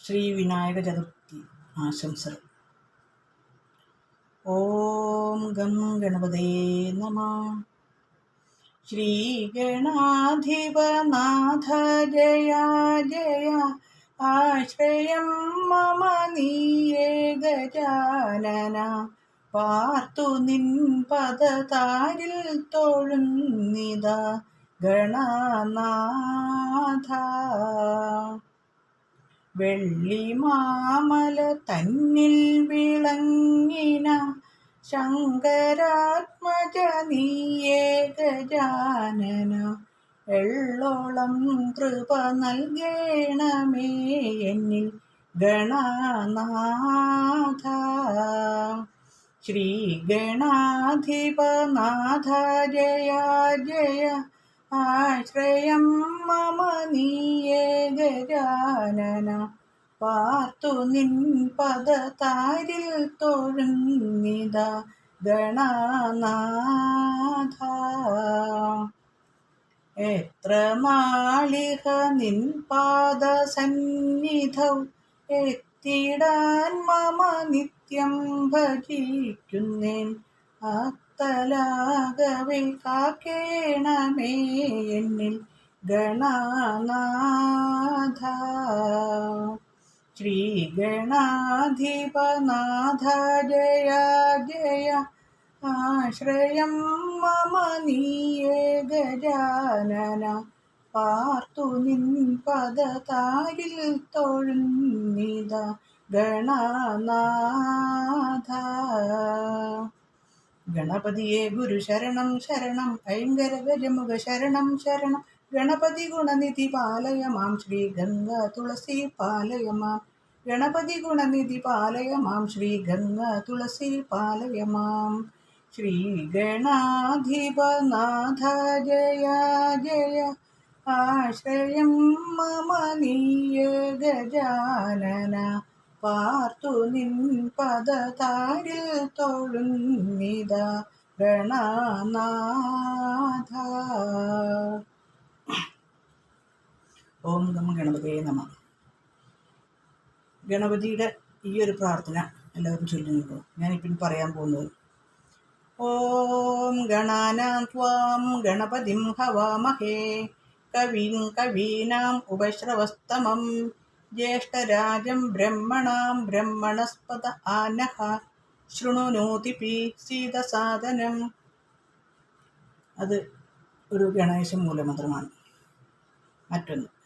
ശ്രീ വിനായക ചതുർത്ഥി ആശംസകൾ. ഓം ഗം ഗണപതേ നമഃ. ശ്രീ ഗണാധിപനാഥ ജയ ജയ, ആശ്രയം മമ നീയേ ഗജാനന. പാർത്തു നിൻ പദതാരിൽ തൊഴുന്നിതാ ഗണനാഥ. വെള്ളിമാമല തന്നിൽ വിളങ്ങിന ശങ്കരാത്മജ നീയേ ഗജാനന. എള്ളോളം കൃപ നൽകേണമേ എന്നിൽ ഗണനാഥ. ശ്രീ ഗണാധിപനാഥ ജയ ജയ, ആശ്രയം മമ നീയേ ഗജാനന. പാർത്തു നിൻ പദതാരിൽ തൊഴുന്നിതാ ഗണനാഥ. എത്ര നാളിക നിൻ പാദസന്നിധൗ എത്തിടാൻ മമ നിത്യം ഭജിക്കുന്നേൻ. അത്തലാകവേ കാക്കേണമേ എന്നിൽ ഗണനാഥ. ശ്രീ ഗണാധിപനാഥ ജയ ജയ, ആശ്രയം മമ നീയേ ഗജാനന. പാർത്തു നിൻ പദതാരിൽ തൊഴുന്നിതാ ഗണനാഥ. ഗണപതിയെ ഗുരു ശരണം ശരണം, ഐങ്കര ഗജമുഖ ശരണം ശരണം. ഗണപതി ഗുണനിധി പാലയ മാം, ശ്രീ ഗംഗാ തുളസി പാലയ മാം. ഗണപതി ഗുണനിധി പാലയ മാം, ശ്രീ ഗംഗാ തുളസി പാലയ മാം. ശ്രീ ഗണാധിപനാഥ ജയ ജയ, ആശ്രയം മമ നീയേ ഗജാനന. പാർത്തു നിൻ പദതാരിൽ തൊഴുന്നിതാ ഗണനാഥ. ഓം ഗം ഗണപതേ നമഃ. ഗണപതിയുടെ ഈ ഒരു പ്രാർത്ഥന എല്ലാവരും ചൊല്ലുന്നുണ്ടോ? ഞാനിപ്പം പറയാൻ പോകുന്നത് ഓം ഗണാനാം ത്വാം ഗണപതിം ഹവാമഹേ, കവിം കവീനാം ഉപശ്രവസ്തമം, ജ്യേഷ്ഠരാജം ബ്രഹ്മണാം ബ്രഹ്മണസ്പത ആനഃ ശൃണുനോതി സീതസാദനം. അത് ഒരു ഗണേശ മൂലമന്ത്രമാണ്. മറ്റൊന്ന്